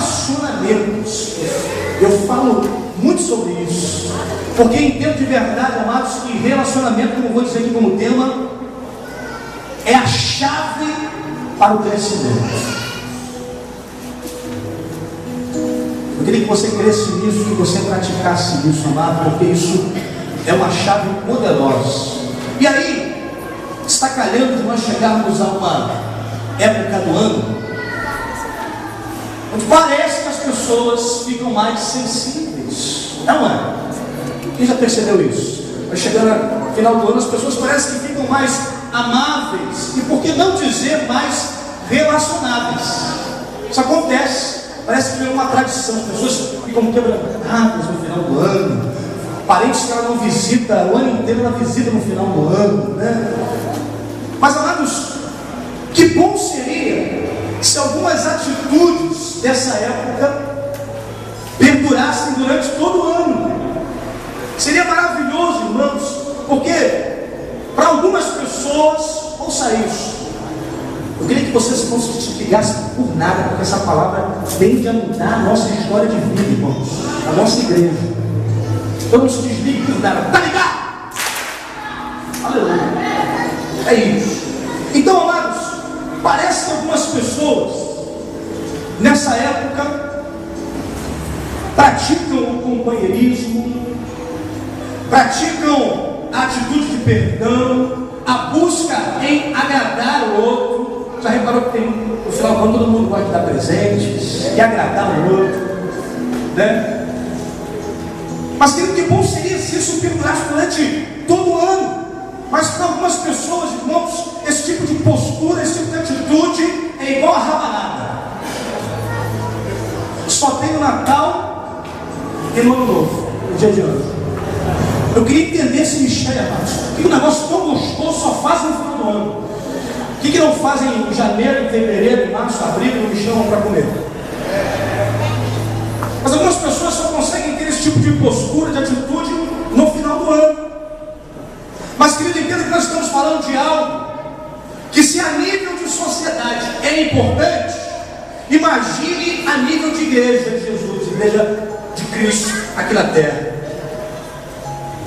relacionamentos. Eu falo muito sobre isso, porque entendo de verdade, amados, que relacionamento, como vou dizer aqui como tema, é a chave para o crescimento. Eu queria que você crescesse nisso, que você praticasse isso, amado, porque isso é uma chave poderosa. E aí, está calhando de nós chegarmos a uma época do ano onde parece que as pessoas ficam mais sensíveis. Não é? Quem já percebeu isso? Vai chegando no final do ano, as pessoas parecem que ficam mais amáveis, e por que não dizer mais relacionáveis? Isso acontece. Parece que é uma tradição, as pessoas ficam quebrantadas no final do ano, parentes que ela não visita, o ano inteiro ela visita no final do ano, né? Mas, amados, que bom seria se algumas atitudes dessa época perdurassem durante todo o ano. Seria maravilhoso, irmãos, porque para algumas pessoas, ouça isso, eu queria que vocês não se ligassem por nada, porque essa palavra tende a mudar a nossa história de vida, irmãos, a nossa igreja. Então não se desligue por nada, tá ligado? Aleluia. É isso. Então, amados, parece que algumas pessoas nessa época praticam o companheirismo, praticam a atitude de perdão, a busca em agradar o outro. Já reparou que tem, no final do ano, todo mundo gosta de dar presentes e agradar o outro, né? Mas que bom seria se isso perdurasse durante todo o ano. Mas para algumas pessoas, irmãos, esse tipo de postura, esse tipo de atitude é igual a rabanada. Só tem o Natal e o Ano Novo, o dia de ano. Eu queria entender esse mistério, amados. Que o negócio tão gostoso só faz no final do ano. O que não fazem em janeiro, em fevereiro, em março, abril, não me chamam para comer? Mas algumas pessoas só conseguem ter esse tipo de postura, de atitude no final do ano. Mas, querido, entenda que nós estamos falando de algo que, se a nível de sociedade é importante, imagine a nível de igreja de Jesus, igreja de Cristo aqui na terra.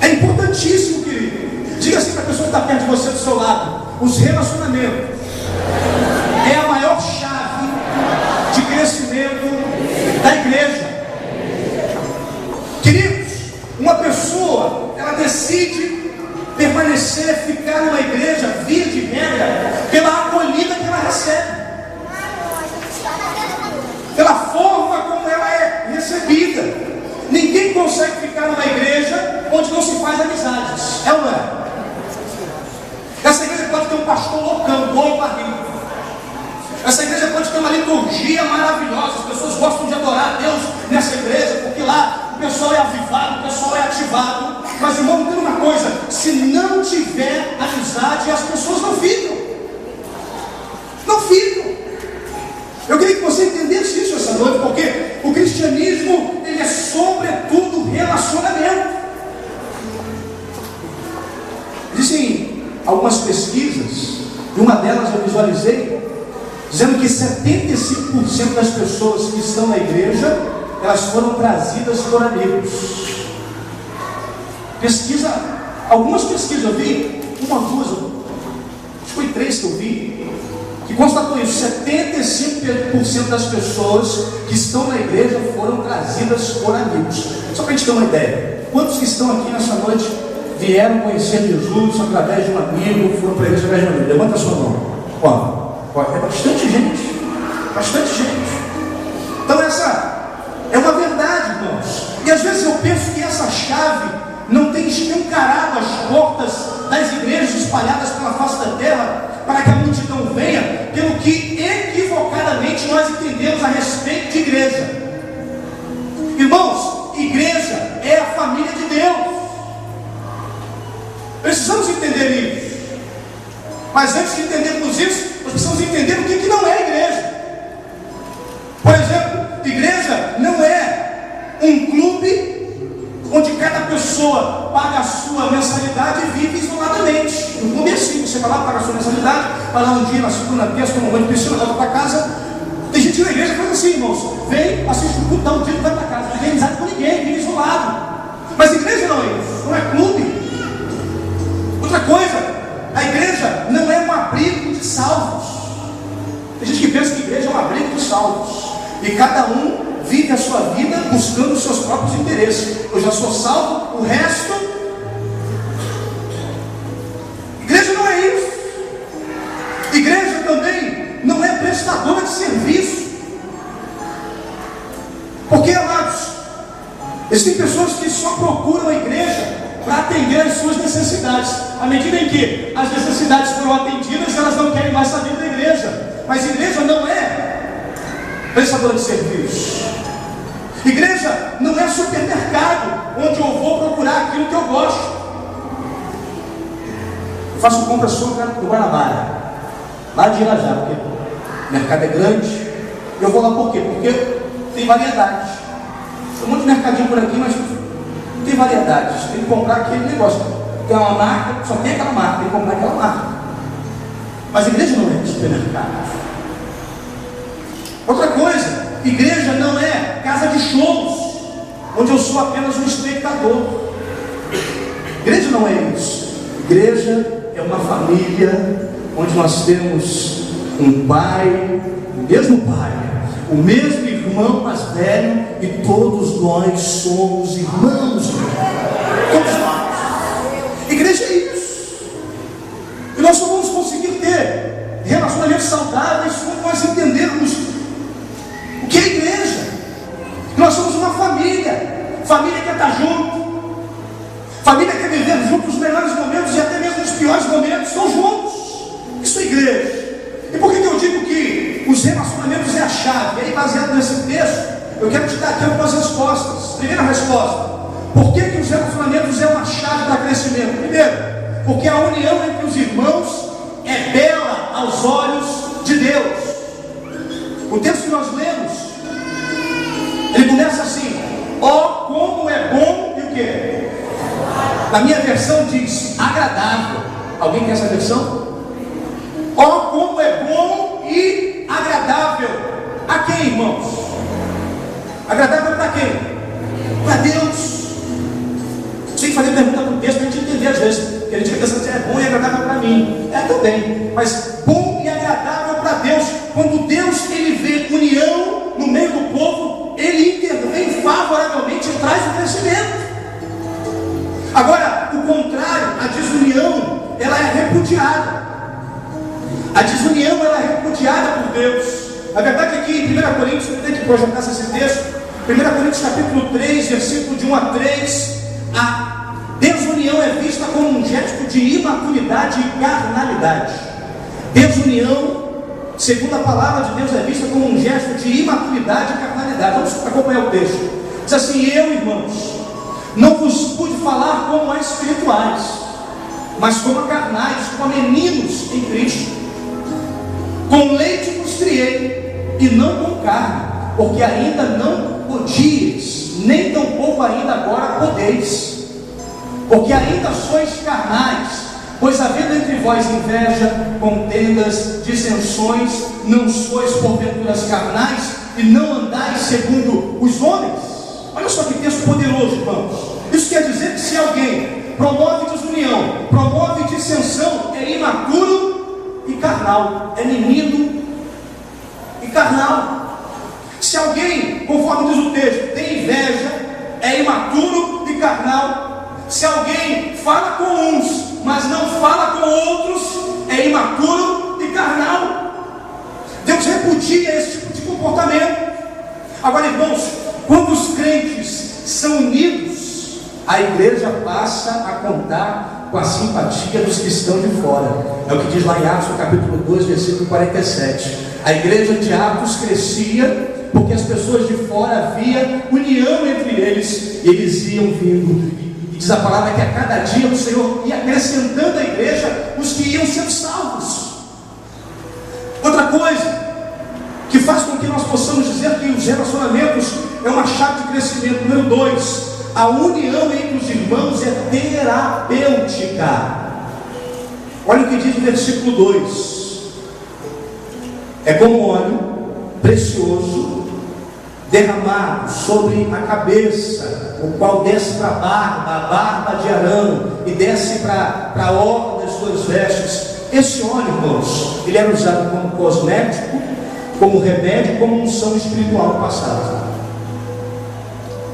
É importantíssimo, querido. Diga assim para a pessoa que está perto de você, do seu lado: os relacionamentos é a maior chave de crescimento da igreja. Queridos, uma pessoa, ela decide permanecer, ficar numa igreja, via de regra, pela acolhida que ela recebe, pela forma como ela é recebida. Ninguém consegue ficar numa igreja onde não se faz amizades, é ou não é? Essa igreja pode ter um pastor loucão, bom barrigo. Essa igreja pode ter uma liturgia maravilhosa, as pessoas gostam de adorar a Deus nessa igreja, porque lá o pessoal é avivado, o pessoal é ativado. Mas, irmão, tem uma coisa: se não tiver amizade, as pessoas não ficam. Não ficam. Eu queria que você entendesse isso essa noite, porque o cristianismo, ele é sobretudo relacionamento. Existem algumas pesquisas, e uma delas eu visualizei, dizendo que 75% das pessoas que estão na igreja, elas foram trazidas por amigos. Algumas pesquisas eu vi, uma, duas, acho que foi 3 que eu vi, que constatou isso: 75% das pessoas que estão na igreja foram trazidas por amigos. Só para a gente ter uma ideia, quantos que estão aqui nessa noite vieram conhecer Jesus através de um amigo, foram para a igreja através de um amigo? Levanta a sua mão. Ó, é bastante gente, bastante gente. Então essa é uma verdade, irmãos. E às vezes eu penso que essa chave não tem escancarado as portas das igrejas espalhadas pela face da terra, para que a multidão venha, pelo que equivocadamente nós entendemos a respeito de igreja. Irmãos, igreja é a família de Deus. Precisamos entender isso. Mas antes de entendermos isso, nós precisamos entender o que não é igreja. Por exemplo, igreja não é um clube onde cada pessoa paga a sua mensalidade e vive isoladamente. No clube é assim: você vai lá, paga a sua mensalidade, vai lá um dia, na segunda, terça, toma um banho de piscina, volta para casa. Tem gente na igreja que faz assim, irmãos: vem, assiste o culto, dá um dia e vai para casa. Não tem amizade com ninguém, vive isolado. Mas igreja não é isso, não é clube. Outra coisa, a igreja não é um abrigo de salvos. Tem gente que pensa que a igreja é um abrigo de salvos, e cada um vive a sua vida buscando os seus próprios interesses. Eu já sou salvo, o resto. Igreja não é isso. Igreja também não é prestadora de serviço. Porque, amados, existem pessoas que só procuram a igreja para atender às suas necessidades. À medida em que as necessidades foram atendidas, elas não querem mais saber da igreja. Mas igreja não é prestadora de serviços. Igreja não é supermercado onde eu vou procurar aquilo que eu gosto. Eu faço compra só no Guanabara, lá de Irajá, porque o mercado é grande. Eu vou lá por quê? Porque tem variedade. Tem um monte de mercadinho por aqui, mas não tem variedade. Você tem que comprar aquele negócio. Tem uma marca, só tem aquela marca, tem que comprar aquela marca. Mas a igreja não é supermercado. Outra coisa, igreja não é casa de shows, onde eu sou apenas um espectador. Igreja não é isso. Igreja é uma família onde nós temos um pai, o mesmo pai, o mesmo irmão mais velho, e todos nós somos irmãos. Todos nós. Igreja é isso. E nós só vamos conseguir ter relacionamentos saudáveis quando nós entendermos o que é igreja. Nós somos uma família. Família quer estar junto. Família quer viver junto os melhores momentos e até mesmo os piores momentos. Estão juntos. Isso é igreja. E por que eu digo que os relacionamentos é a chave? E aí, baseado nesse texto, eu quero te dar aqui algumas respostas. Primeira resposta: por que os relacionamentos é uma chave para crescimento? Primeiro, porque a união entre os irmãos é bela aos olhos de Deus. O texto que nós lemos, ele começa assim: ó, como é bom, e o que? Na minha versão diz agradável. Alguém quer essa versão? Ó, como é bom e agradável. A quem, irmãos? Agradável para quem? Para Deus. Você tem que fazer pergunta para o texto para a gente entender às vezes. Porque a gente fica pensando que é bom e agradável para mim. É também. Mas bom e agradável para Deus. Quando Deus ele vê união no meio do povo, ele intervém favoravelmente e traz o crescimento. Agora, o contrário, a desunião, ela é repudiada. A desunião, ela é repudiada por Deus. A verdade é que em 1 Coríntios, eu tenho que projetar esse texto, 1 Coríntios capítulo 3, versículo de 1 a 3, a desunião é vista como um gesto de imaturidade e carnalidade. Desunião, segundo a palavra de Deus, é vista como um gesto de imaturidade e carnalidade. Vamos acompanhar o texto. Diz assim: eu, irmãos, não vos pude falar como a espirituais, mas como a carnais, como a meninos em Cristo. Com leite vos criei, e não com carne, porque ainda não podíeis, nem tampouco ainda agora podeis, porque ainda sois carnais. Pois havendo entre vós inveja, contendas, dissensões, não sois porventura carnais, e não andais segundo os homens? Olha só que texto poderoso, irmãos. Isso quer dizer que se alguém promove desunião, promove dissensão, é imaturo e carnal, é menino e carnal. Se alguém, conforme diz o texto, tem inveja, é imaturo e carnal. Se alguém fala com uns, mas não fala com outros, é imaturo e carnal. Deus repudia esse tipo de comportamento. Agora, irmãos, quando os crentes são unidos, a igreja passa a contar com a simpatia dos que estão de fora. É o que diz lá em Atos, no capítulo 2, versículo 47. A igreja de Atos crescia porque as pessoas de fora haviam união entre eles, e eles iam vindo. E diz a palavra que a cada dia o Senhor ia acrescentando à igreja os que iam sendo salvos. Outra coisa que faz com que nós possamos dizer que os relacionamentos é uma chave de crescimento. Número 2, a união entre os irmãos é terapêutica. Olha o que diz o versículo 2: é como óleo precioso derramado sobre a cabeça, o qual desce para a barba de Arão e desce para a orla das suas vestes. Esse óleo, irmãos, ele era usado como cosmético, como remédio, como unção espiritual no passado.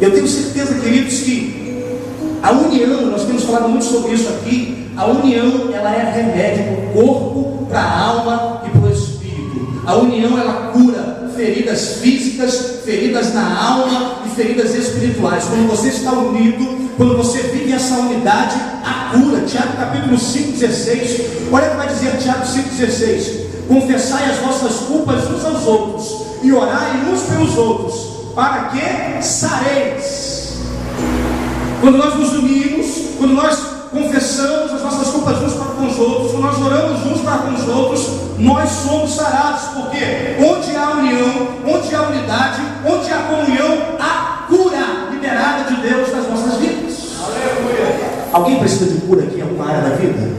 Eu tenho certeza, queridos, que a união, nós temos falado muito sobre isso aqui, a união, ela é remédio para o corpo, para a alma e para o espírito. A união, ela cura feridas físicas, feridas na alma e feridas espirituais. Quando você está unido, quando você vive essa unidade, a cura. Tiago capítulo 5,16, olha o que vai dizer Tiago 5,16: confessai as vossas culpas uns aos outros e orai uns pelos outros, para que sareis. Quando nós nos unimos, quando nós confessamos as nossas culpas uns para com os outros, quando nós oramos uns para com os outros, nós somos sarados. Porque onde há união, onde há unidade, onde há comunhão, há cura liberada de Deus nas nossas vidas. Aleluia. Alguém precisa de cura aqui em alguma área da vida?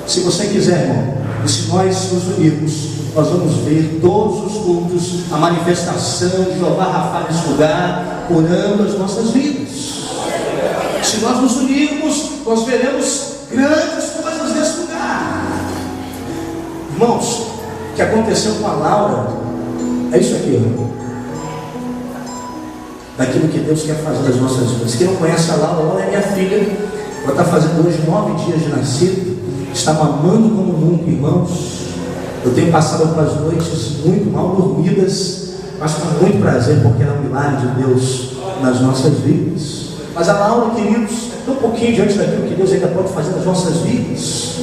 Se você quiser, irmão, e se nós nos unirmos, nós vamos ver todos os cultos, a manifestação de Jeová Rafa nesse lugar, curando as nossas vidas. Se nós nos unirmos, nós veremos grandes coisas nesse lugar. Irmãos, o que aconteceu com a Laura é isso aqui, daquilo que Deus quer fazer nas nossas vidas. Quem não conhece a Laura é minha filha. Ela está fazendo hoje 9 dias de nascido, está mamando como nunca, irmãos. Eu tenho passado algumas noites muito mal dormidas, mas com muito prazer, porque é um milagre de Deus nas nossas vidas. Mas a Laura, queridos, é tão pouquinho diante daquilo que Deus ainda pode fazer nas nossas vidas.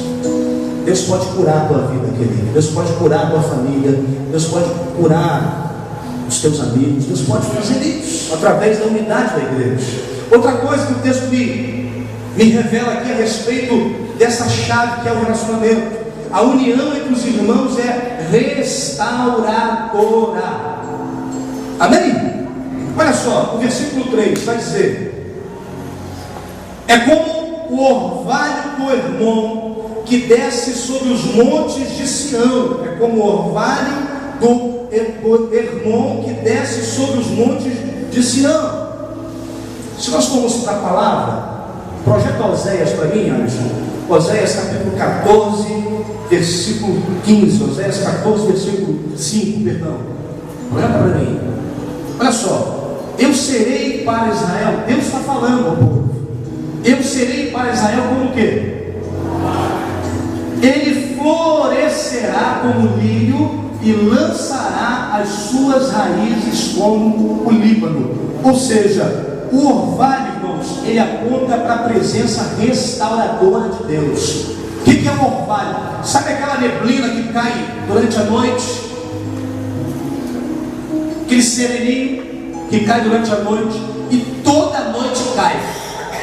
Deus pode curar a tua vida, querido. Deus pode curar a tua família. Deus pode curar os teus amigos. Deus pode fazer isso através da unidade da igreja. Outra coisa que o texto me revela aqui a respeito dessa chave que é o relacionamento. A união entre os irmãos é restauradora. Amém? Olha só, o versículo 3 vai dizer: é como o orvalho do Hermon que desce sobre os montes de Sião. É como o orvalho do Hermon que desce sobre os montes de Sião. Se nós formos para a palavra, projeta Oséias para mim, Alisson. Oséias capítulo 14, versículo 15. Oséias 14, versículo 5, perdão. Olha para mim. Olha só. Eu serei para Israel. Deus está falando ao povo. Eu serei para Israel como o quê? Ele florescerá como lírio e lançará as suas raízes como o Líbano. Ou seja, o orvalho, irmãos, ele aponta para a presença restauradora de Deus. O que é o orvalho? Sabe aquela neblina que cai durante a noite? Aquele sereninho que cai durante a noite e toda noite cai.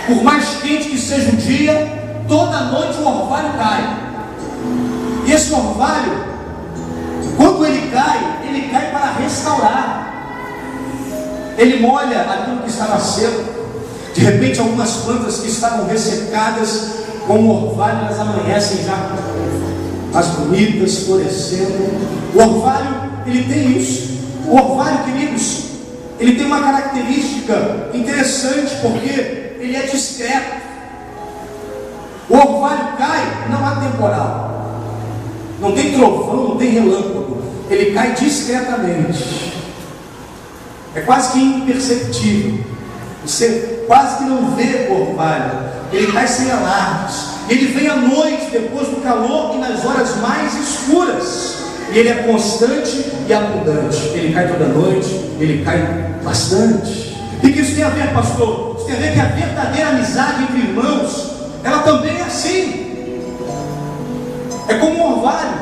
Por mais quente que seja o dia, toda noite o orvalho cai. E esse orvalho, quando ele cai para restaurar. Ele molha aquilo que estava seco. De repente algumas plantas que estavam ressecadas, com o orvalho, elas amanhecem já mais bonitas, florescendo. O orvalho, ele tem isso. O orvalho, queridos, ele tem uma característica interessante, porque ele é discreto. O orvalho cai, não há temporal, não tem trovão, não tem relâmpago. Ele cai discretamente. É quase que imperceptível. Você quase que não vê o orvalho. Ele cai sem alarmes. Ele vem à noite, depois do calor e nas horas mais escuras. E ele é constante e abundante. Ele cai toda noite, ele cai bastante. E o que isso tem a ver, pastor? Isso tem a ver que a verdadeira amizade entre irmãos, ela também é assim. É como um orvalho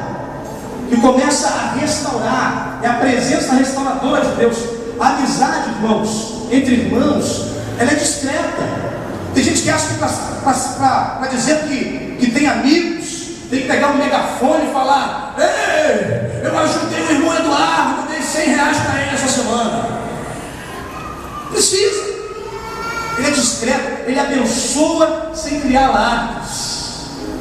que começa a restaurar. É a presença restauradora de Deus. A amizade, irmãos, entre irmãos, ela é discreta. Tem gente que acha que para dizer que tem amigos, tem que pegar um megafone e falar: ei, eu ajudei o irmão Eduardo, dei R$100 para ele essa semana. Precisa. Ele é discreto, ele abençoa sem criar alarmes.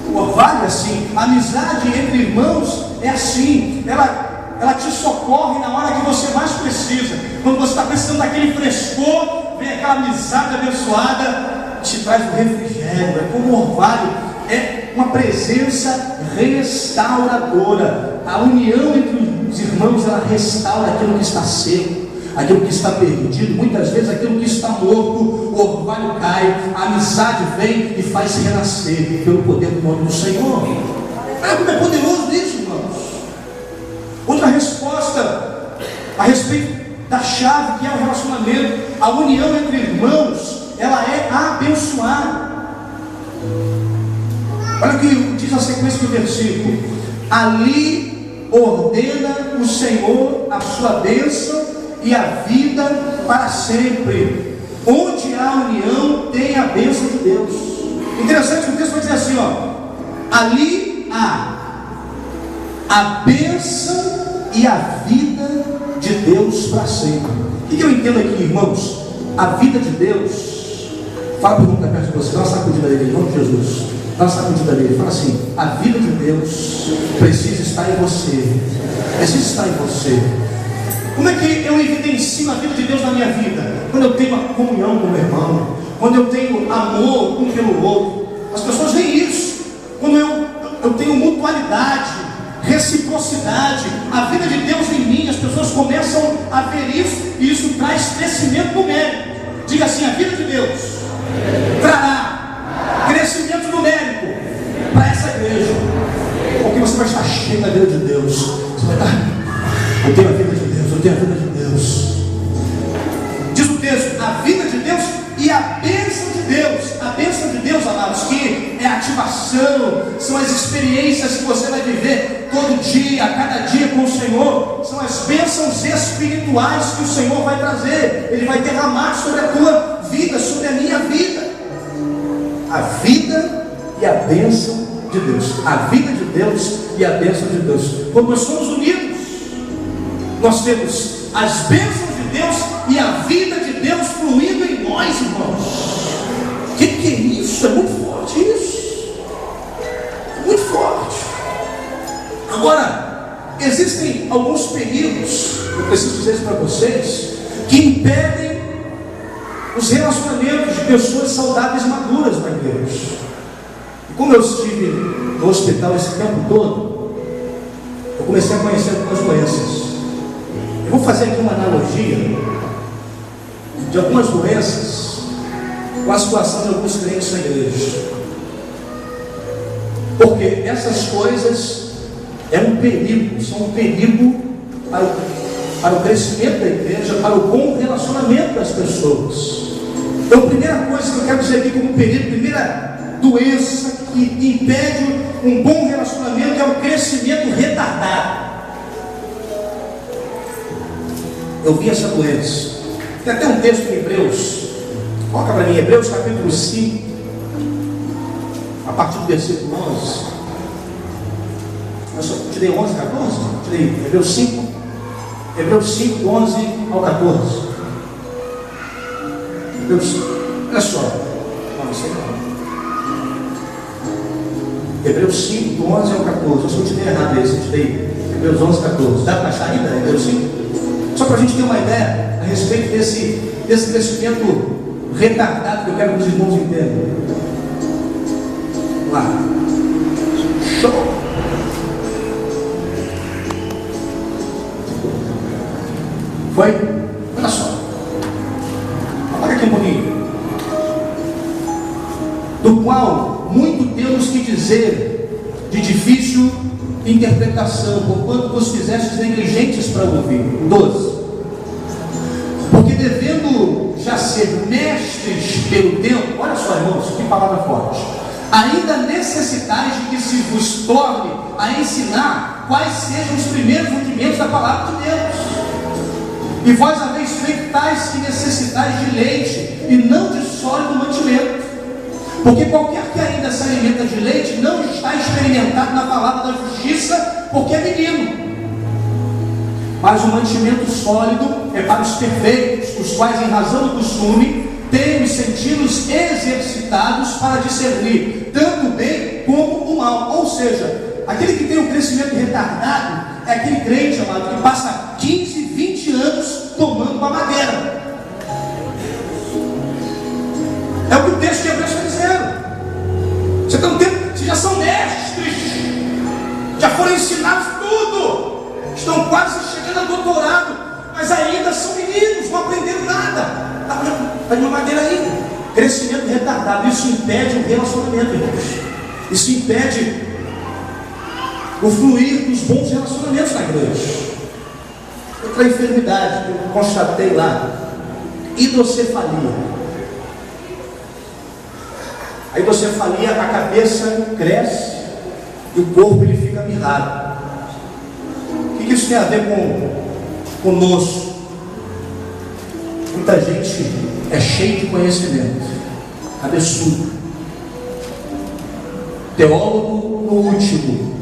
O orvalho é assim. A amizade entre irmãos é assim. Ela ela te socorre na hora que você mais precisa. Quando você está precisando daquele frescor, vem aquela amizade abençoada, te traz o refrigério. É como o orvalho, é uma presença restauradora. A união entre os irmãos, ela restaura aquilo que está seco, aquilo que está perdido, muitas vezes aquilo que está morto. O orvalho cai, a amizade vem e faz renascer pelo poder do nome do Senhor. Como é poderoso isso, irmãos. Outra resposta a respeito da chave que é o relacionamento, a união entre irmãos, ela é abençoada. Olha o que diz a sequência do versículo: ali ordena o Senhor a sua bênção e a vida para sempre. Onde há união, tem a bênção de Deus. Interessante que o texto vai dizer assim, ali há a bênção e a vida de Deus para sempre. O que eu entendo aqui, irmãos? A vida de Deus. Fala para o irmão que está perto de você, dá uma sacudida dele, em nome de Jesus. Dá uma sacudida dele, fala assim: a vida de Deus precisa estar em você. Precisa estar em você. Como é que eu evidencio a vida de Deus na minha vida? Quando eu tenho uma comunhão com o meu irmão, quando eu tenho amor um pelo outro. As pessoas veem isso. Quando eu tenho mutualidade, reciprocidade, a vida de Deus em mim, as pessoas começam a ver isso, e isso traz crescimento numérico. Diga assim: a vida de Deus trará crescimento numérico para essa igreja, porque você vai estar cheio da vida de Deus. Você vai estar: eu tenho a vida de Deus, eu tenho a vida de Deus. Diz o texto: a vida de Deus e a bênção de Deus. A bênção de Deus, amados, que é a ativação, são as experiências que você vai viver todo dia, a cada dia com o Senhor. São as bênçãos espirituais que o Senhor vai trazer. Ele vai derramar sobre a tua vida, sobre a minha vida. A vida e a bênção de Deus. A vida de Deus e a bênção de Deus. Quando nós somos unidos, nós temos as bênçãos de Deus e a vida de Deus fluindo em nós, irmãos. O que é isso? É muito forte isso. É muito forte. Agora, existem alguns períodos, eu preciso dizer isso para vocês, que impedem os relacionamentos de pessoas saudáveis e maduras na igreja. E como eu estive no hospital esse tempo todo, eu comecei a conhecer algumas doenças. Eu vou fazer aqui uma analogia de algumas doenças com a situação de alguns crentes na igreja. Porque essas coisas é um perigo, são um perigo para o crescimento da igreja, para o bom relacionamento das pessoas. Então, a primeira coisa que eu quero dizer aqui como perigo, primeira doença que impede um bom relacionamento é o crescimento retardado. Eu vi essa doença. Tem até um texto em Hebreus, coloca para mim, Hebreus capítulo 5, a partir do versículo 11. Eu só tirei 11, 14? Tirei Hebreus 5, Hebreus 5, 11 ao 14. Hebreus, olha só, não, isso aí não. Hebreus 5, do 11 ao 14. Eu só tirei errado esse, eu tirei Hebreus 11, 14. Dá para achar ainda Hebreus 5? Só para a gente ter uma ideia a respeito desse crescimento retardado que eu quero que os irmãos entendam. Vamos lá. Show! Foi? Olha só. Olha aqui um pouquinho. Do qual muito temos que dizer de difícil interpretação, porquanto vos fizestes negligentes para ouvir. 12. Porque devendo já ser mestres pelo tempo, olha só, irmãos, que palavra forte, ainda necessitais de que se vos torne a ensinar quais sejam os primeiros rudimentos da palavra de Deus. E vós haveis feito tais que necessitais de leite e não de sólido mantimento. Porque qualquer que ainda se alimenta de leite não está experimentado na palavra da justiça, porque é menino. Mas o mantimento sólido é para os perfeitos, os quais, em razão do costume, têm os sentidos exercitados para discernir tanto o bem como o mal. Ou seja, aquele que tem um crescimento retardado, é aquele crente, amado, que passa 15, 20 anos tomando uma madeira. É o que o texto de Hebreus está dizendo. Você tem um tempo, vocês já são mestres, já foram ensinados tudo, estão quase chegando a doutorado, mas ainda são meninos, não aprenderam nada. Está de uma maneira aí. Crescimento retardado, isso impede o relacionamento, irmãos. Isso impede o fluir dos bons relacionamentos na igreja. Outra enfermidade que eu constatei lá: hidrocefalia. A hidrocefalia, a cabeça cresce e o corpo ele fica mirrado. O que isso tem a ver conosco? Muita gente é cheio de conhecimento, cabeçudo, teólogo no último.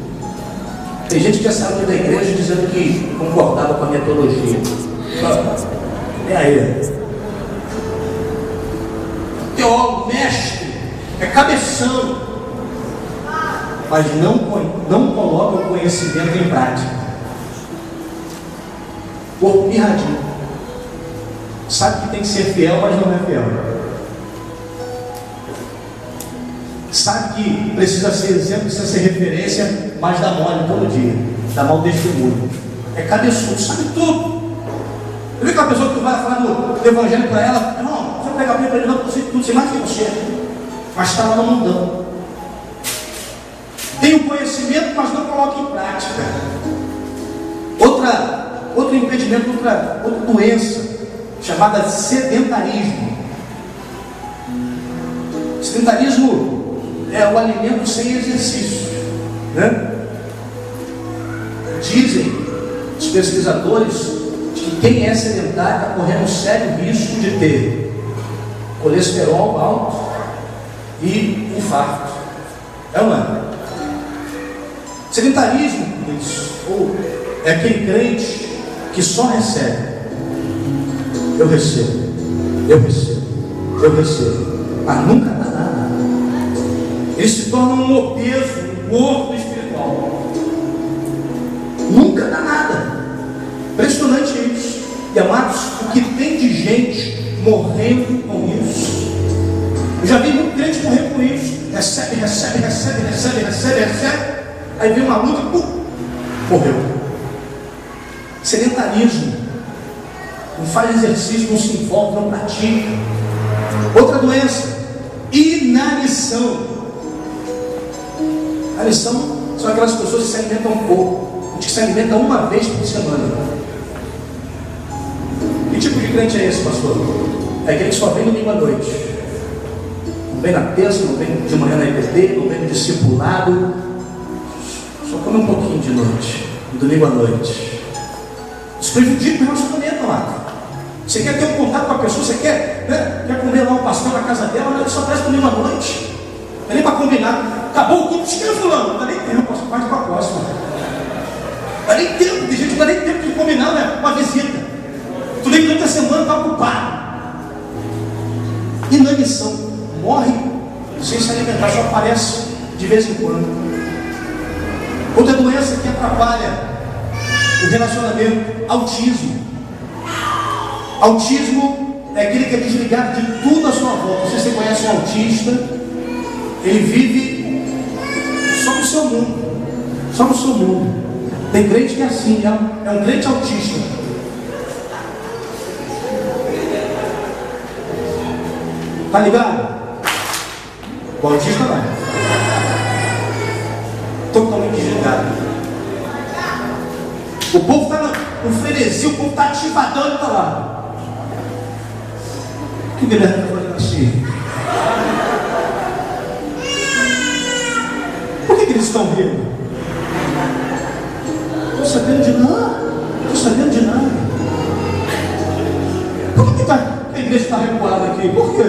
Tem gente que já saiu da igreja dizendo que concordava com a minha teologia. É aí. Teólogo, mestre, é cabeção, mas não coloca o conhecimento em prática. Corpo mirradinho. Sabe que tem que ser fiel, mas não é fiel. Sabe que precisa ser exemplo, precisa ser referência, mas dá mole todo dia, dá mau testemunho. É cabeçudo, sabe tudo. Eu vi aquela pessoa que vai falar no evangelho para ela: irmão, você não pega a Bíblia para ele, não, eu sei tudo, sei mais que você, mas está lá no mundão. Tem o conhecimento, mas não coloca em prática. Outro impedimento, outra doença chamada sedentarismo. Sedentarismo é o alimento sem exercício, né? Dizem os pesquisadores que quem é sedentário está correndo um sério risco de ter colesterol alto e infarto. É ou não é? Sedentarismo, é aquele crente que só recebe. Eu recebo, mas nunca dá nada. Ele se torna um obeso, um gordo espiritual. Nunca dá nada. Impressionante isso. E amados, o que tem de gente morrendo com isso? Eu já vi muito crente morrer com isso. Recebe. Aí vem uma luta, morreu. Sedentarismo. Não faz exercício, não se envolve, não pratica. Outra doença: inanição. Inanição são aquelas pessoas que se alimentam pouco, que se alimentam uma vez por semana. Que tipo de crente é esse, pastor? É aquele que só vem domingo à noite. Não vem na terça, não vem de manhã na IPT, não vem no discipulado. Só come um pouquinho de noite, domingo à noite. Isso prejudica o relacionamento, amado. Você quer ter um contato com a pessoa, você quer comer lá um pastel na casa dela, mas ele só traz domingo à noite. Não é nem para combinar. Acabou o culto, esquece fulano. Não dá nem tempo, faz para a próxima. Não dá nem tempo, tem gente que não dá nem tempo de combinar, né? Uma visita. Tu nem durante a semana está ocupado. Inanição. Morre sem se alimentar, só aparece de vez em quando. Outra doença que atrapalha o relacionamento: autismo. Autismo é aquele que é desligado de tudo à sua volta. Se você conhece um autista, ele vive só no seu mundo. Só no seu mundo. Tem crente que é assim, é um crente autista. Tá ligado? O autista não. Totalmente desligado. O povo está no frenesi, o povo está ativadão e está lá. O que o Guilherme está fazendo assim? Por que eles estão rindo? Não estou sabendo de nada. Não estou sabendo de nada. Por que a igreja está recuada aqui? Por quê?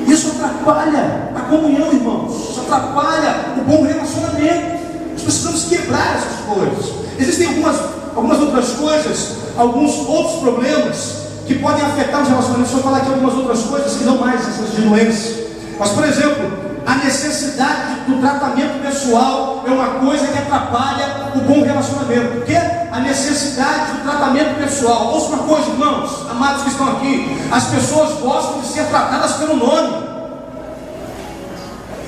Isso atrapalha a comunhão, irmãos. Isso atrapalha o bom relacionamento. Nós precisamos quebrar essas coisas. Existem algumas outras coisas, alguns outros problemas que podem afetar os relacionamentos. Deixa eu falar aqui algumas outras coisas que não mais essas de doenças. Mas, por exemplo, a necessidade de do tratamento pessoal é uma coisa que atrapalha o bom relacionamento. Porque a necessidade do tratamento pessoal. Ouça uma coisa, irmãos, amados que estão aqui. As pessoas gostam de ser tratadas pelo nome.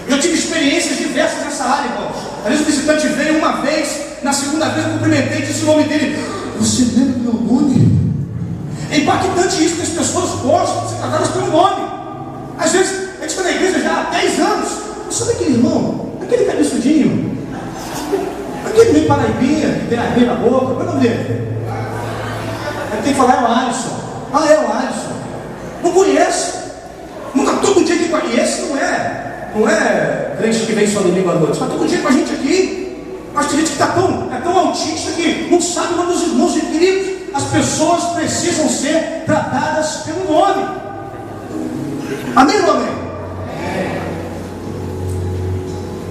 Eu tive experiências diversas nessa área, irmãos. Às vezes o visitante veio uma vez, na segunda vez eu cumprimentei e disse o nome dele. Você lembra meu nome? É impactante isso, que as pessoas gostam de ser tratadas pelo nome. Às vezes, a gente está na igreja já há 10 anos. Sabe aquele irmão? Aquele cabeçudinho? Aquele meio paraibinha, que tem a veia na boca? Qual é o nome dele? Aí tem que falar, é o Alisson. Ah, é o Alisson. Não conhece. Nunca todo dia que conhece, não é crente que vem só domingo à noite. Está todo dia com a gente aqui. Mas tem gente que é tão autista que não sabe o nome dos irmãos e queridos. As pessoas precisam ser tratadas pelo nome. Amém ou amém?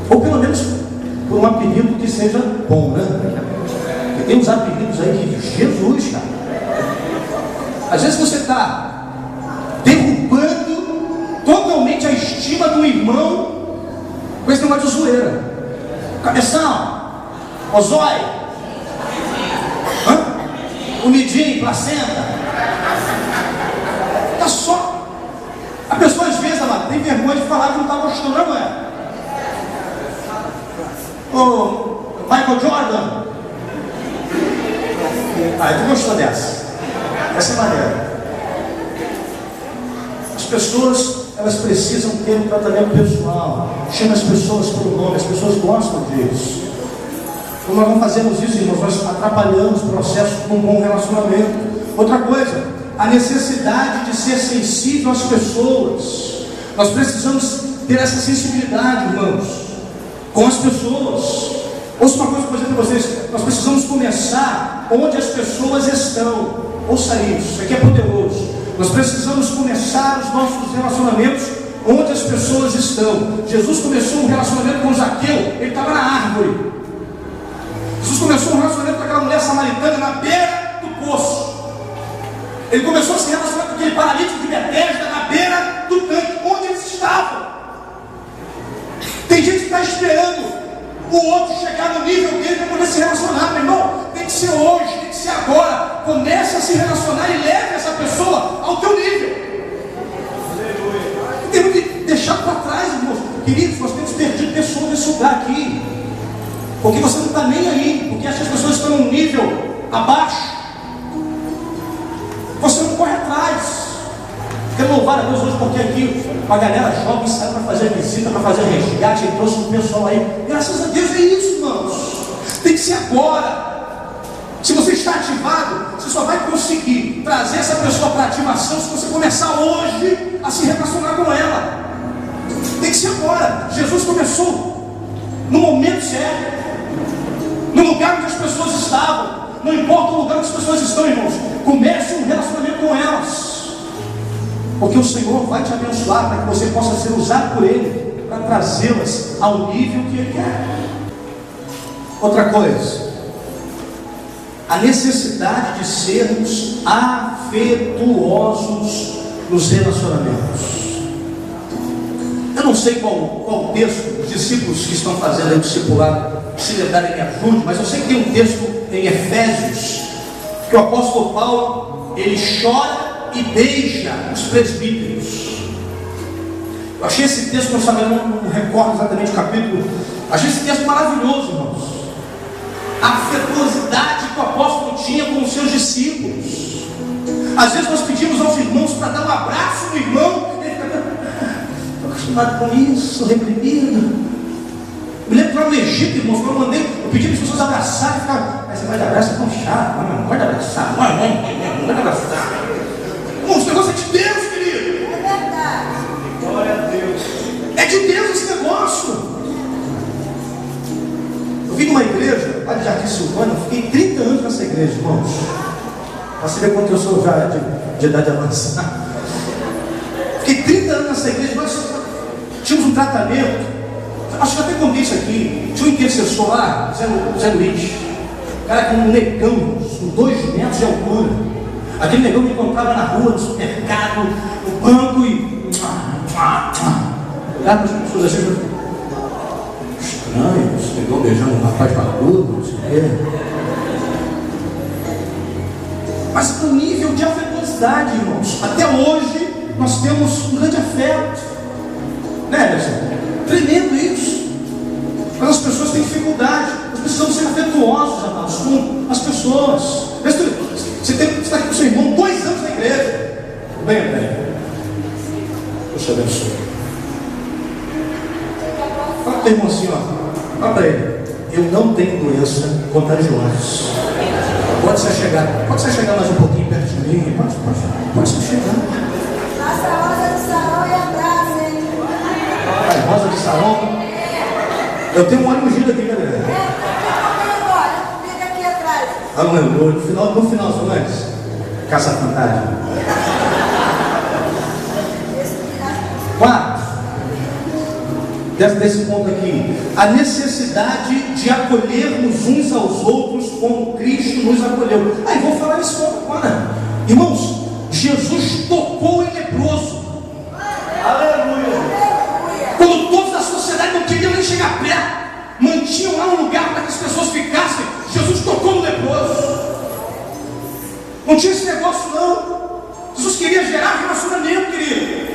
Ou pelo menos por um apelido que seja bom, né? Porque tem uns apelidos aí de Jesus, cara. Às vezes você está derrubando totalmente a estima do irmão com esse negócio de zoeira. Cabeção, ozói, unidinho, placenta. Tá só. A pessoa às vezes, ela tem vergonha de falar que não está gostando, não é? O Michael Jordan. Tu gostou dessa? Essa é maneira. As pessoas, elas precisam ter um tratamento pessoal. Chama as pessoas pelo nome, as pessoas gostam disso. Quando nós não fazemos isso, irmãos, nós atrapalhamos o processo de um bom relacionamento. Outra coisa, a necessidade de ser sensível às pessoas. Nós precisamos ter essa sensibilidade, irmãos, com as pessoas. Ouça uma coisa que eu vou dizer para vocês. Nós precisamos começar onde as pessoas estão. Ouça isso aqui é poderoso. Nós precisamos começar os nossos relacionamentos onde as pessoas estão. Jesus começou um relacionamento com Zaqueu, ele estava na árvore. Jesus começou um relacionamento com aquela mulher samaritana na beira do poço. Ele começou a se relacionar com aquele paralítico de Betesda na beira do tanque, onde eles estavam. Tem gente que está esperando o outro chegar no nível dele para poder se relacionar, meu irmão. Tem que ser hoje, tem que ser agora. Comece a se relacionar e leve essa pessoa ao teu nível. Temos que deixar para trás, irmãos. Queridos, nós temos perdido pessoas nesse lugar aqui. Porque você não está nem aí, porque essas pessoas estão num nível abaixo. Você não corre atrás. Quero louvar a Deus hoje porque aqui uma galera jovem saiu para fazer visita, para fazer resgate, e trouxe um pessoal aí. Graças a Deus é isso, irmãos. Tem que ser agora. Se você está ativado, você só vai conseguir trazer essa pessoa para ativação se você começar hoje a se relacionar com ela. Tem que ser agora. Jesus começou no momento certo, no lugar onde as pessoas estavam. Não importa o lugar onde as pessoas estão, irmãos. Comece um relacionamento com elas. Porque o Senhor vai te abençoar para que você possa ser usado por Ele para trazê-las ao nível que Ele quer. Outra coisa, a necessidade de sermos afetuosos nos relacionamentos. Eu não sei qual texto os discípulos que estão fazendo aí o discipulado, se lembrarem, me ajude, mas eu sei que tem um texto em Efésios que o apóstolo Paulo, ele chora e beija os presbíteros. Eu achei esse texto, não recordo exatamente o capítulo. Achei esse texto maravilhoso, irmãos. A afetuosidade que o apóstolo tinha com os seus discípulos. Às vezes nós pedimos aos irmãos para dar um abraço no irmão, ele fica, estou acostumado com isso, reprimido. Eu me lembro que lá no Egito, irmãos, quando eu pedi para as pessoas abraçarem, ficava, mas você vai dar abraço, é tão chato, não pode abraçar, não pode abraçar. Irmãos, esse negócio é de Deus, querido. É verdade. Glória a Deus. É de Deus esse negócio. Eu vim numa igreja, lá de Jardim Silvânia, eu fiquei 30 anos nessa igreja, irmãos. Para você ver quanto eu sou já de idade avançada. Fiquei 30 anos nessa igreja, nós tínhamos um tratamento. Acho que até contei isso aqui. Tinha um intercessor lá, Zé Luiz. Cara com um negão, com 2 metros de altura. Aquele negão me encontrava na rua, no supermercado, no banco e... Olhava para as pessoas assim. barbudo, não sei o quê. Mas o nível de afetuosidade, irmãos, até hoje nós temos um grande afeto, né, Anderson? Tremendo isso. Mas as pessoas têm dificuldade. Nós precisamos ser afetuosos, amados, com as pessoas. Você está aqui com seu irmão 2 anos na igreja. Bem, Deus te abençoe. Fala para o irmão assim, ó. Fala para ele. Eu não tenho doença contagiosa. Pode se chegar mais um pouquinho perto de mim? Pode se chegar. Nossa rosa do salão e abraço, hein? A rosa de salão. Eu tenho um óleo ungido aqui, galera. Comigo aqui atrás. No final, são mais caça fantasma. 4. Desse ponto aqui, a necessidade de acolhermos uns aos outros como Cristo nos acolheu. Aí vou falar esse ponto agora. Irmãos, Jesus tocou em leproso. Aleluia. Quando todos da sociedade não queriam nem chegar perto, mantinham lá um lugar para que as pessoas ficassem, Jesus tocou no leproso. Não tinha esse negócio não. Jesus queria gerar relacionamento, querido.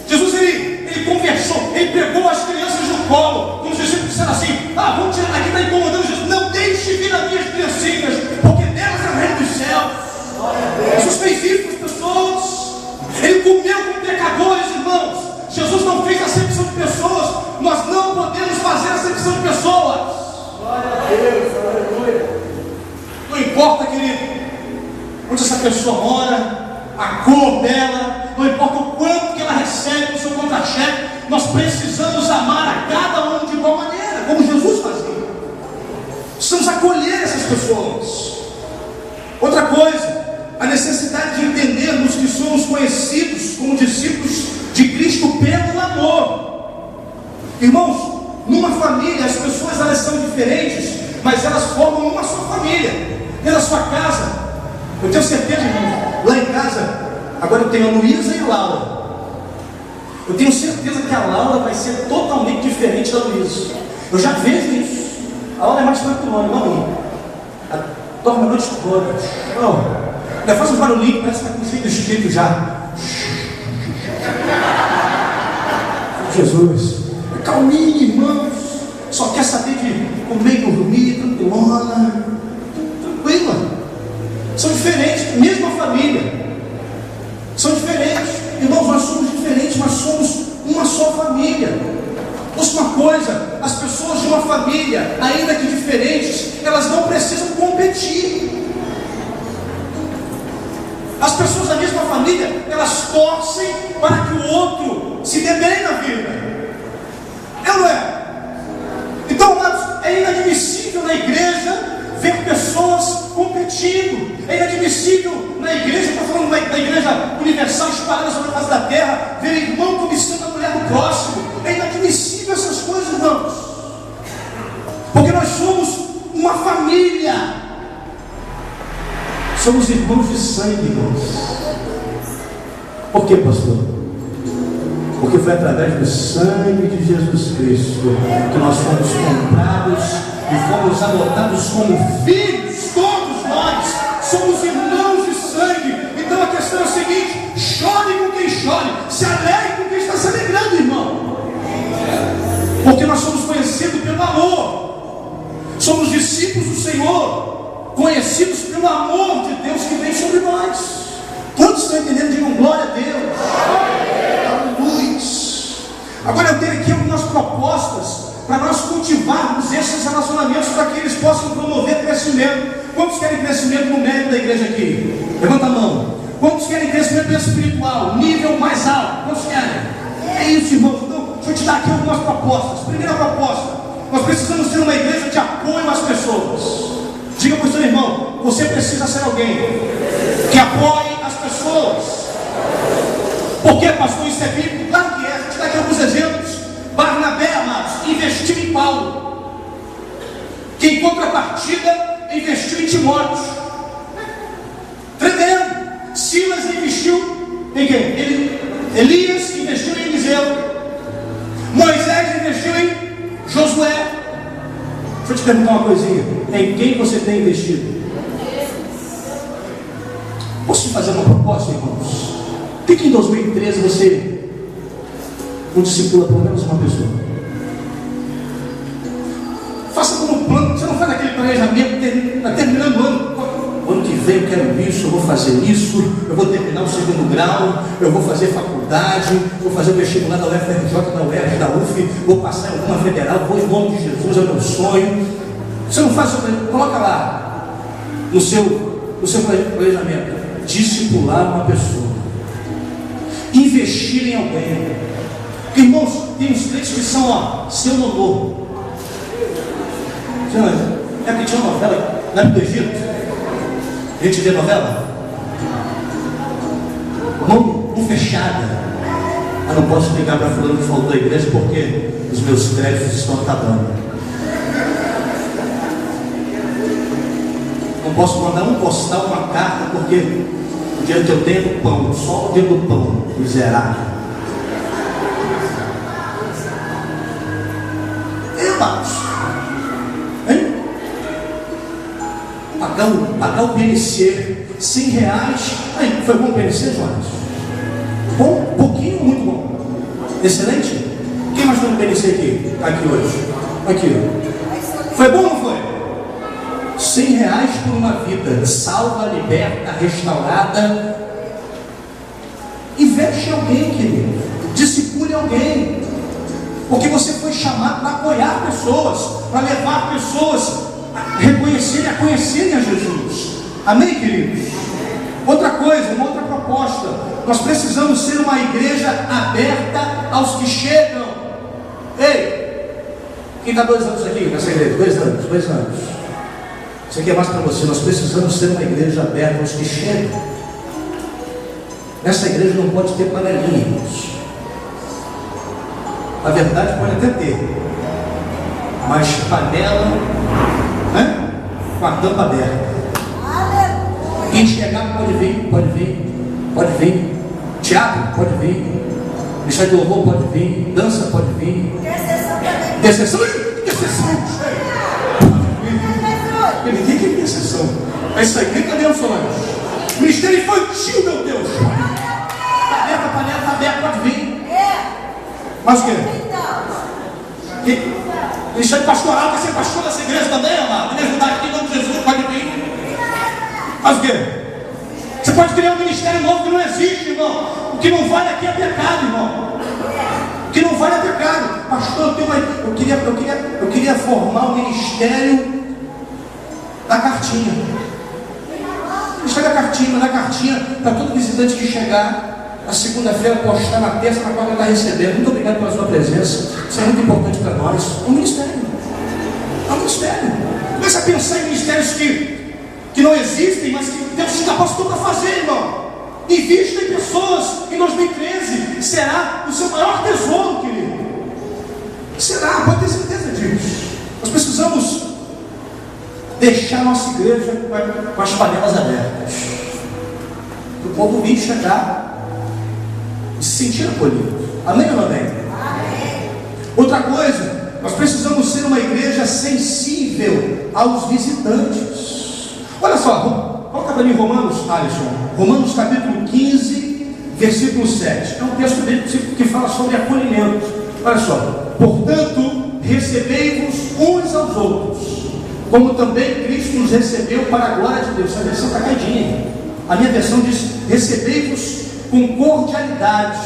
Jesus ele conversou, ele pegou as crianças no colo. Quando os discípulos disseram assim: vamos tirar daqui, está incomodando Jesus. Não deixe vir as minhas criancinhas, porque delas é o reino dos céus. Jesus fez isso com as pessoas. Ele comeu com pecadores, irmãos. Jesus não fez acepção de pessoas. Nós não podemos fazer acepção de pessoas. Glória a Deus, aleluia. Não importa, querido, onde essa pessoa mora, a cor dela, não importa o quanto que ela recebe no seu contra-cheque, nós precisamos amar a cada um de igual maneira, como Jesus fazia. Precisamos acolher essas pessoas. Outra coisa, a necessidade de entendermos que somos conhecidos como discípulos de Cristo pelo amor. Irmãos, numa família as pessoas elas são diferentes, mas elas formam uma só família. Dentro da sua casa, eu tenho certeza, irmão, lá em casa, agora eu tenho a Luísa e a Laura. Eu tenho certeza que a Laura vai ser totalmente diferente da Luísa. Eu já vejo isso. A Laura é mais tranquila, não é? Dorme a noite toda. Não, faz um barulhinho, parece que está com o filho espírito já. Jesus, calminho, irmãos. Só quer saber de comer e dormir, tranquilona. Tranquila. São diferentes, mesma família. São diferentes. Irmãos, nós somos diferentes, mas somos uma só família. Ouça uma coisa, as pessoas de uma família, ainda que diferentes, elas não precisam competir. As pessoas da mesma família, elas torcem para que o outro se dê bem na vida. É ou não é? Então, amados, é inadmissível na igreja ver pessoas competindo. É inadmissível na igreja, estou falando da igreja universal espalhada sobre a face da terra, ver irmão cobiçando a mulher do próximo. É inadmissível essas coisas, irmãos. Porque nós somos uma família. Somos irmãos de sangue, irmãos. Por quê, pastor? Porque foi através do sangue de Jesus Cristo que nós fomos comprados e fomos adotados como filhos. Todos nós somos irmãos de sangue. Então a questão é a seguinte: chore com quem chore, se alegre com quem está se alegrando, irmão. Porque nós somos conhecidos pelo amor. Somos discípulos do Senhor, conhecidos pelo amor de Deus que vem sobre nós. Todos estão entendendo? Digam glória a Deus. Aleluia. Agora eu tenho aqui algumas propostas para nós cultivarmos esses relacionamentos, para que eles possam promover crescimento. Quantos querem crescimento numérico da igreja aqui? Levanta a mão. Quantos querem crescimento espiritual, nível mais alto? Quantos querem? É isso, irmãos. Então, deixa eu te dar aqui algumas propostas. Primeira proposta: nós precisamos ter uma igreja de apoio às pessoas. Diga para o seu irmão: você precisa ser alguém que apoie as pessoas. Por que, pastor? Isso é bíblico? Claro que é. A gente dá aqui alguns exemplos. Barnabé, amados, investiu em Paulo, que em contrapartida investiu em Timóteo. Tremendo. Silas investiu em quem? Elias investiu em Eliseu. Moisés investiu em Josué. Deixa eu te perguntar uma coisinha. Em quem você tem investido? Posso te fazer uma proposta, irmãos? Por que em 2013 você não discipula pelo menos uma pessoa? Faça como plano. Você não faz aquele planejamento, está terminando o ano. O ano que vem eu quero isso, eu vou fazer isso, eu vou terminar o segundo grau, eu vou fazer faculdade, vou fazer o vestibular da UFRJ, da UERJ, da UF, vou passar em alguma federal, vou em nome de Jesus, é o meu sonho. Você não faz isso, coloca lá no seu planejamento, discipular uma pessoa, investir em alguém. Irmãos, tem uns crentes que são, seu louvor. É porque tinha uma novela na época do Egito. A gente vê novela? Mão fechada. Não posso ligar para fulano que faltou à igreja porque os meus créditos estão acabando. Não posso mandar um postal, uma carta, porque o dinheiro que eu tenho é do pão, só o dinheiro do pão, miserável. Pagar o PNC, R$100. Aí, foi bom o PNC, Jonas? Bom, pouquinho, muito bom. Excelente? Quem mais foi no PNC aqui hoje? Aqui. Foi bom ou não foi? R$100 por uma vida salva, liberta, restaurada. Investe em alguém, querido. Discipule alguém. Porque você foi chamado para apoiar pessoas, para levar pessoas reconhecerem, a conhecerem a Jesus. Amém, queridos? Outra coisa, uma outra proposta. Nós precisamos ser uma igreja aberta aos que chegam. Ei, quem está 2 anos aqui nessa igreja? 2 anos. Isso aqui é mais para você. Nós precisamos ser uma igreja aberta aos que chegam. Nessa igreja não pode ter panelinha, irmãos. Na verdade pode até ter, mas panela, né? Com a tampa aberta. Quem chegar pode vir. Teatro pode vir. Ministério de louvor pode vir. Dança pode vir. Intercessão. Ninguém quer intercessão. É isso aí, grita Deus, Solange. Ministério infantil, meu Deus. Panela está aberta, pode vir. Mas o quê? Ministério pastoral, quer ser pastor dessa igreja também, amado? Me ajudar aqui em nome de Jesus, pode vir. Mas o quê? Você pode criar um ministério novo que não existe, irmão. O que não vale aqui é pecado, irmão. O que não vale é pecado. Pastor, eu queria formar o ministério da cartinha. Ministério da cartinha para todo visitante que chegar. Na segunda-feira, postar na terça, na quarta está recebendo. Muito obrigado pela sua presença. Isso é muito importante para nós. É um ministério. Começa a pensar em ministérios que não existem, mas que Deus te capacitou para fazer, irmão. Invista em pessoas. Em 2013 será o seu maior tesouro, querido. Será, pode ter certeza disso. Nós precisamos deixar nossa igreja com as panelas abertas. Para o povo vir chegar e se sentir acolhido. Amém ou não amém? Amém. Outra coisa, nós precisamos ser uma igreja sensível aos visitantes. Olha só, coloca para mim Romanos, Alisson. Romanos capítulo 15, versículo 7. É um texto bíblico que fala sobre acolhimento. Olha só. Portanto, recebei-vos uns aos outros, como também Cristo nos recebeu para a glória de Deus. Essa versão está caidinha. A minha versão diz: recebei-vos com cordialidade.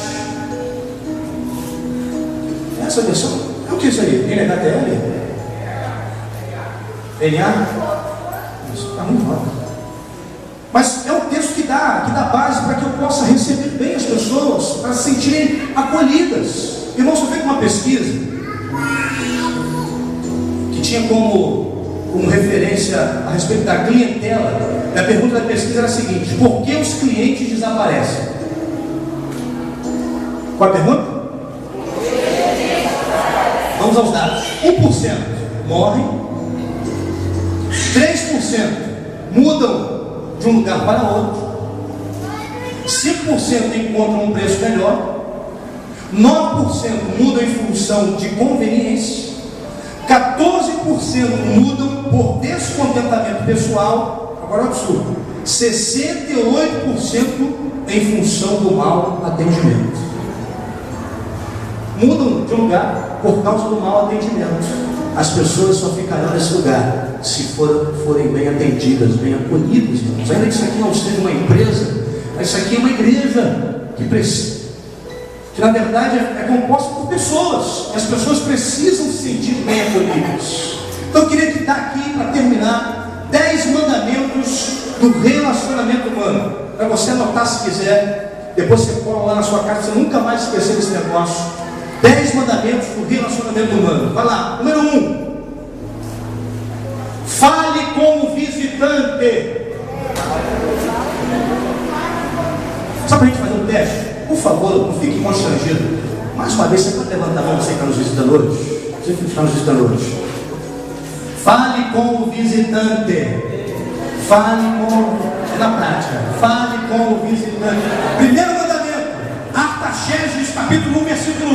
Essa versão é o que isso aí? NHTL? NA? Isso está muito mal. Mas é um texto que dá base para que eu possa receber bem as pessoas, para se sentirem acolhidas. Irmãos, eu fiz uma pesquisa que tinha como referência a respeito da clientela. E a pergunta da pesquisa era a seguinte: por que os clientes desaparecem? Qual a pergunta? Vamos aos dados. 1% morrem, 3% mudam de um lugar para outro, 5% encontram um preço melhor, 9% mudam em função de conveniência, 14% mudam por descontentamento pessoal. Agora é um absurdo. 68% em função do mau atendimento. Mudam de lugar por causa do mau atendimento. As pessoas só ficarão nesse lugar se forem bem atendidas, bem acolhidas, irmãos. Ainda que isso aqui não seja uma empresa, mas isso aqui é uma igreja que precisa, que na verdade é composta por pessoas, e as pessoas precisam se sentir bem acolhidas. Então eu queria te dar aqui, para terminar, 10 mandamentos do relacionamento humano, para você anotar se quiser, depois você cola lá na sua casa, você nunca mais esquecer desse negócio. 10 mandamentos do relacionamento humano. Vai lá. Número 1. Fale como visitante. Só para a gente fazer um teste, por favor, não fique constrangido. Mais uma vez, você pode levantar a mão, você que está nos visitando hoje? Você que está nos visitando hoje. Fale como visitante. Fale como... É na prática. Fale como visitante. Primeiro mandamento. Artaxerxes, capítulo 1, versículo 1.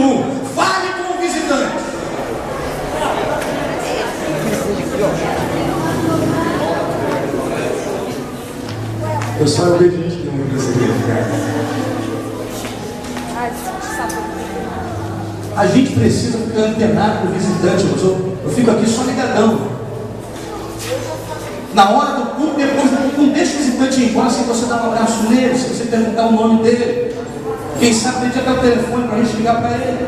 Fale como visitante. Pessoal, eu vejo gente que não conseguia ficar. A gente precisa ficar antenado com o visitante. Eu fico aqui só ligadão. Na hora do culto, depois do culto, não deixa o visitante ir embora sem você dar um abraço nele, sem você perguntar o nome dele. Quem sabe tem até o telefone para a gente ligar para ele.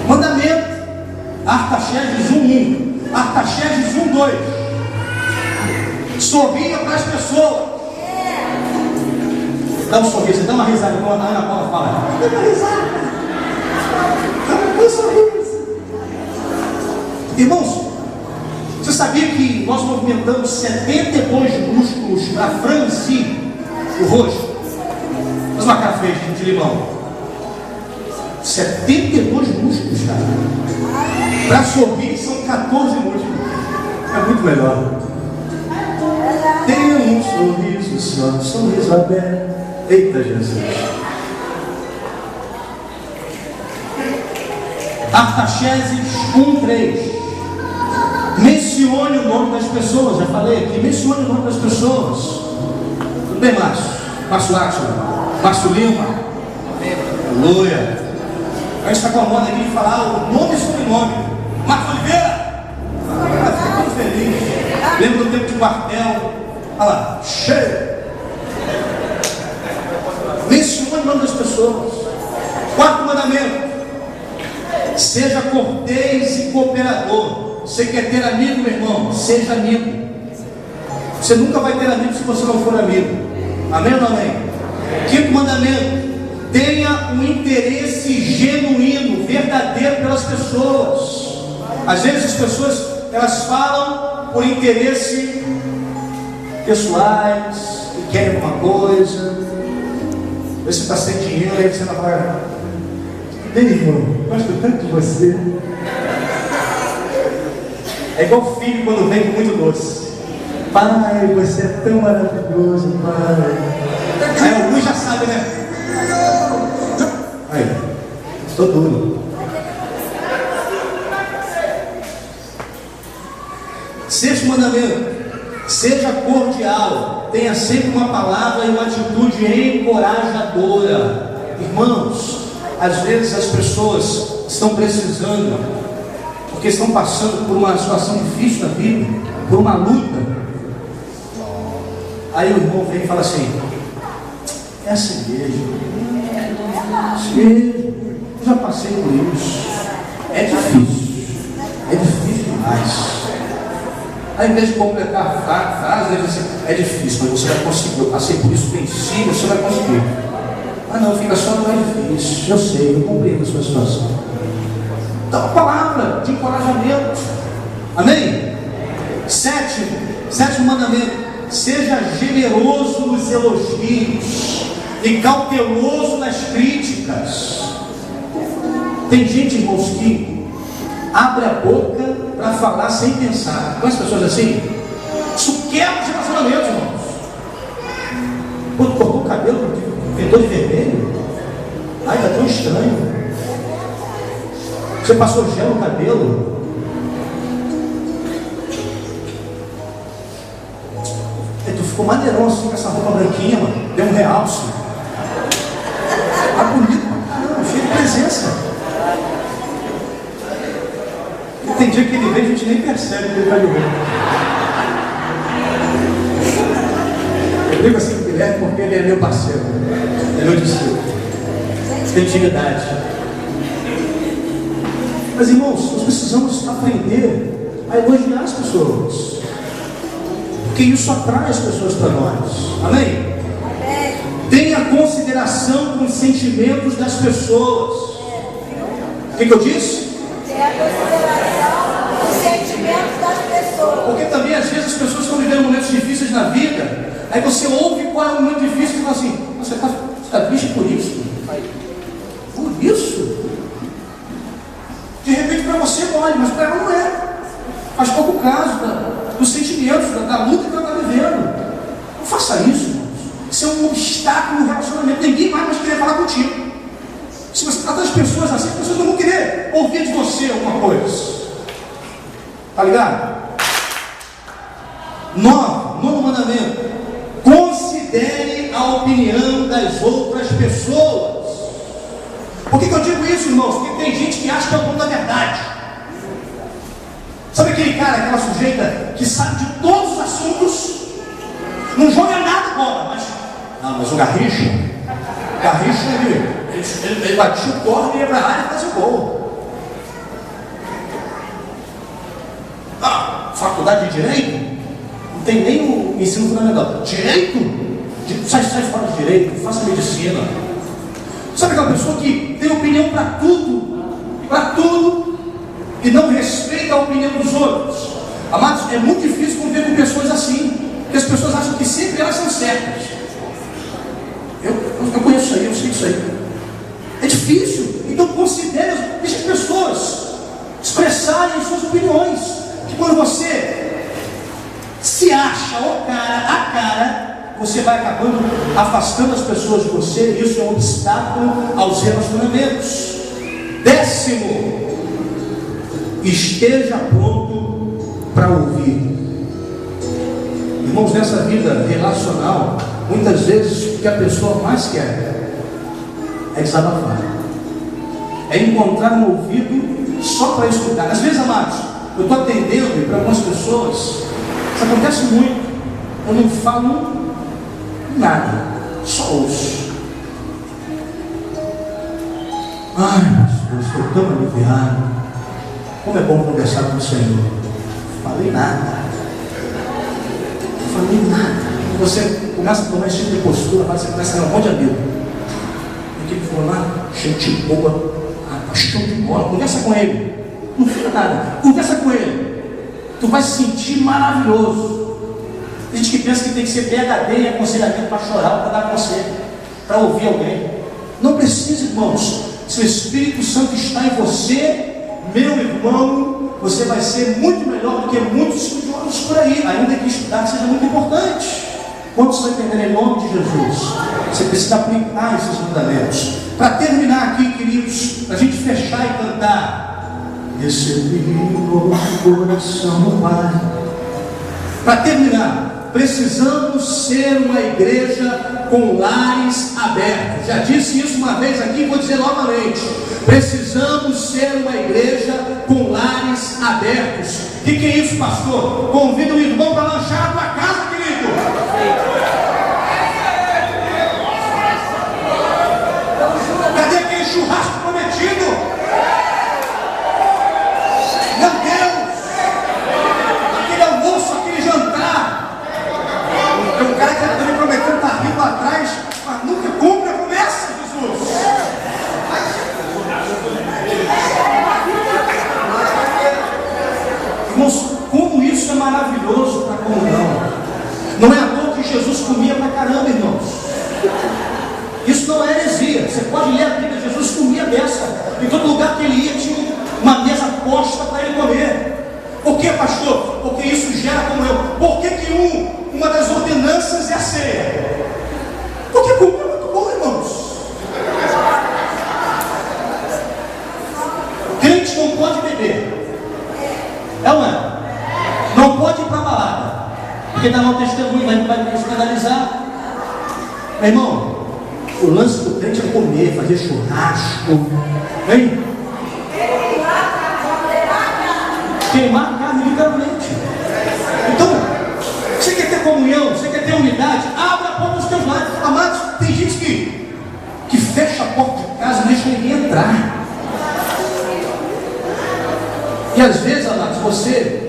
Mandamento. Artaxerxes 1:1. Artaxerxes 1:2. Sorria para as pessoas. Dá um sorriso, dá uma risada, como a Ana Paula fala. Dá uma risada. Dá um sorriso. Irmãos, você sabia que nós movimentamos 72 músculos para franzir o rosto? Faz uma cara feia de limão. 72 músculos, cara. Para sorrir são 14 músculos. É muito melhor. Tenha um sorriso só, um sorriso aberto. Eita Jesus. Artaxerxes 1:3. Mencione o nome das pessoas. Já falei aqui. Mencione o nome das pessoas. Tudo bem, Márcio? Márcio Lima. Aleluia. A gente está com a moda aqui de falar o nome e sobrenome. Marcos Oliveira. Fiquei tão feliz. Lembro do tempo de quartel. Olha lá. Cheio. Mencione o nome das pessoas. Quarto mandamento. Seja cortês e cooperador. Você quer ter amigo, meu irmão? Seja amigo. Você nunca vai ter amigo se você não for amigo. Amém ou não amém? Quinto mandamento. Tenha um interesse genuíno, verdadeiro pelas pessoas. Às vezes as pessoas, elas falam por interesse pessoais, que querem alguma coisa. Você está sem dinheiro, aí você não vai. Bem, irmão, gosto tanto de você. É igual filho quando vem com muito doce. Pai, você é tão maravilhoso, pai. Aí alguns já sabem, né? Aí, estou duro. Sexto mandamento. Seja cordial. Tenha sempre uma palavra e uma atitude encorajadora. Irmãos, às vezes as pessoas estão precisando, porque estão passando por uma situação difícil na vida, por uma luta. Aí o irmão vem e fala assim: é assim mesmo. Eu já passei por isso. É difícil demais. Aí, em vez de completar a frase, ele diz assim: é difícil, mas você vai conseguir. Eu passei por isso, venci, você vai conseguir. Ah não, fica só, não é difícil. Eu sei, eu compreendo a sua situação. Então, a palavra de encorajamento. Amém? Sétimo mandamento. Seja generoso nos elogios e cauteloso nas críticas. Tem gente, irmãos, que abre a boca para falar sem pensar. Conhece pessoas assim? Isso quebra os relacionamentos, irmãos. Quando cortou o cabelo, pintou de vermelho. Ai, está tão estranho. Você passou gel no cabelo. ficou maneirão assim, com essa roupa branquinha, mano. Deu um realce. Tá bonito pra caramba, cheio de presença. E tem dia que ele vem, a gente nem percebe que ele vai dormir. Eu digo assim com o Guilherme porque ele é meu parceiro. É meu discípulo. Tem intimidade. Mas irmãos, nós precisamos aprender a elogiar as pessoas. Porque isso atrai as pessoas para nós. Amém? Amém. Tenha consideração com os sentimentos das pessoas. O que eu disse? Tem a consideração dos sentimentos das pessoas. Porque também às vezes as pessoas estão vivendo momentos difíceis na vida. Aí você ouve qual é o momento difícil e fala assim: você está triste por isso? Por isso? De repente para você pode, mas para ela não é. Faz pouco caso dos sentimentos, da luta que ela está vivendo. Não faça isso, irmãos. Isso é um obstáculo no relacionamento. Ninguém vai mais querer falar contigo. Se você tratar as pessoas assim, as pessoas não vão querer ouvir de você alguma coisa. Tá ligado? Nono mandamento. Considere a opinião das outras pessoas. Por que eu digo isso, irmãos? Porque tem gente que acha que é o dono da verdade. Sabe aquele cara, aquela sujeita que sabe de todos os assuntos, não joga nada bola, mas o Garrincha, ele batia o corpo e ia para a área e fazia o gol. Faculdade de Direito? Não tem nem o ensino fundamental. Direito? Sai fora de Direito, faça medicina. Sabe aquela pessoa que tem opinião para tudo, e não respeita a opinião dos outros? Amados, é muito difícil conviver com pessoas assim, porque as pessoas acham que sempre elas são certas. Eu conheço isso aí, eu sei isso aí. É difícil. Então considere, deixe as pessoas expressarem as suas opiniões. Que quando você se acha a cara, você vai acabando afastando as pessoas de você, e isso é um obstáculo aos relacionamentos. 10º, esteja pronto para ouvir. Irmãos, nessa vida relacional, muitas vezes o que a pessoa mais quer é desabafar, é encontrar um ouvido só para escutar. Às vezes, amados, eu estou atendendo para algumas pessoas, isso acontece muito, eu não falo nada, só ouço. Ai, eu estou tão aliviado. Como é bom conversar com o Senhor. Falei nada. Você começa a tomar esse tipo de postura, você começa a ganhar um monte de amigo. E que ele falou lá, gente boa, show de bola, conversa com ele. Não fica nada, conversa com ele. Tu vai se sentir maravilhoso. Tem gente que pensa que tem que ser PhD em aconselhamento para chorar, para dar conselho, para ouvir alguém. Não precisa, irmãos. Se o Espírito Santo está em você, meu irmão, você vai ser muito melhor do que muitos estudiosos por aí, ainda que estudar seja muito importante. Quantos estão entendendo em nome de Jesus? Você precisa aplicar esses mandamentos. Para terminar aqui, queridos, para a gente fechar e cantar, recebi o coração no Pai. Para terminar, precisamos ser uma igreja com lares abertos. Já disse isso uma vez aqui, vou dizer novamente. Precisamos ser uma igreja com lares abertos. O que é isso, pastor? Convida o irmão para lanchar a tua casa, querido. Cadê aquele churrasco prometido? Meu Deus! Aquele almoço, aquele jantar. Tem um cara que está me prometendo, está rindo lá atrás, mas nunca cumpre a promessa, Jesus. Irmãos, como isso é maravilhoso para a comunhão. Não é à toa que Jesus comia pra caramba, irmãos. Isso não é heresia. Você pode ler a Bíblia, Jesus comia dessa. Em todo lugar que ele ia tinha uma mesa posta para ele comer. Por que, pastor? Porque isso gera comunhão. Por que uma das ordenanças é a ceia? Porque comer é muito bom, irmãos. Crente não pode beber. É ou não é? Não pode ir para balada. Porque dá mau testemunho, vai escandalizar. Meu irmão, o lance do crente é comer, fazer churrasco, hein? Queimar a carne literalmente. Então, você quer ter comunhão, você quer ter unidade, abra a porta dos teus lares. Amados, tem gente que fecha a porta de casa, não deixa ninguém entrar. E às vezes, amados, você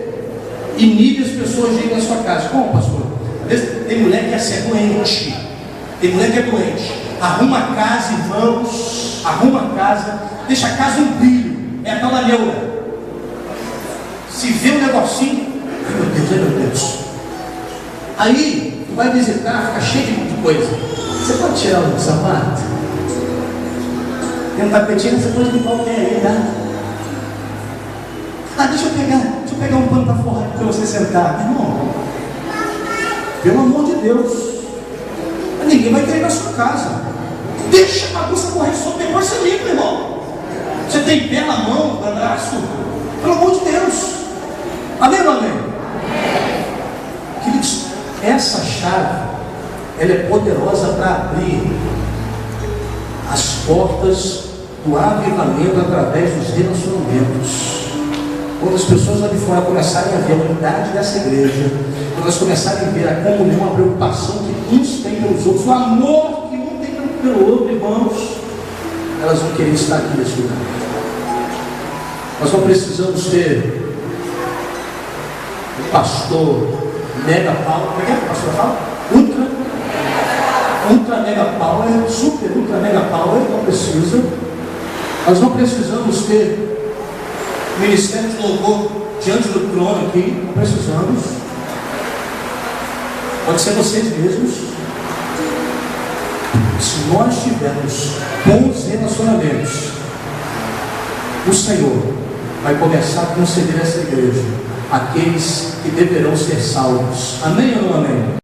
inibe as pessoas de ir na sua casa. Como, pastor? Às vezes tem mulher que é doente. Tem mulher que é doente. Arruma a casa, irmãos. Arruma a casa. Deixa a casa um brilho. É aquela neura. Se vê um negocinho, ai meu Deus, ai meu Deus. Aí, tu vai visitar, fica cheio de coisa. Você pode tirar o sapato? Tem um tapetinho, você pode limpar o pé aí, tá? Ah, deixa eu pegar um pano para fora para você sentar. Irmão, pelo amor de Deus, ninguém vai ter na sua casa. Deixa a bagunça correr solta, depois você limpa, irmão. Você tem pé na mão, no braço, pelo amor de Deus. Amém ou amém? Queridos, essa chave, ela é poderosa para abrir as portas do avivamento através dos relacionamentos. Quando as pessoas lá de fora começarem a ver a unidade dessa igreja, quando elas começarem a ver a comunhão, a preocupação que uns têm pelos outros, o amor que um tem pelo outro, irmãos, elas vão querer estar aqui nesse lugar. Nós não precisamos ter o pastor mega power, como é que é o pastor fala? Ultra mega power, super ultra mega power, não precisa. Nós não precisamos ter ministério de louvor diante do trono aqui, não precisamos. Pode ser vocês mesmos. Se nós tivermos bons relacionamentos, o Senhor vai começar a conceder essa igreja aqueles que deverão ser salvos. Amém ou não amém?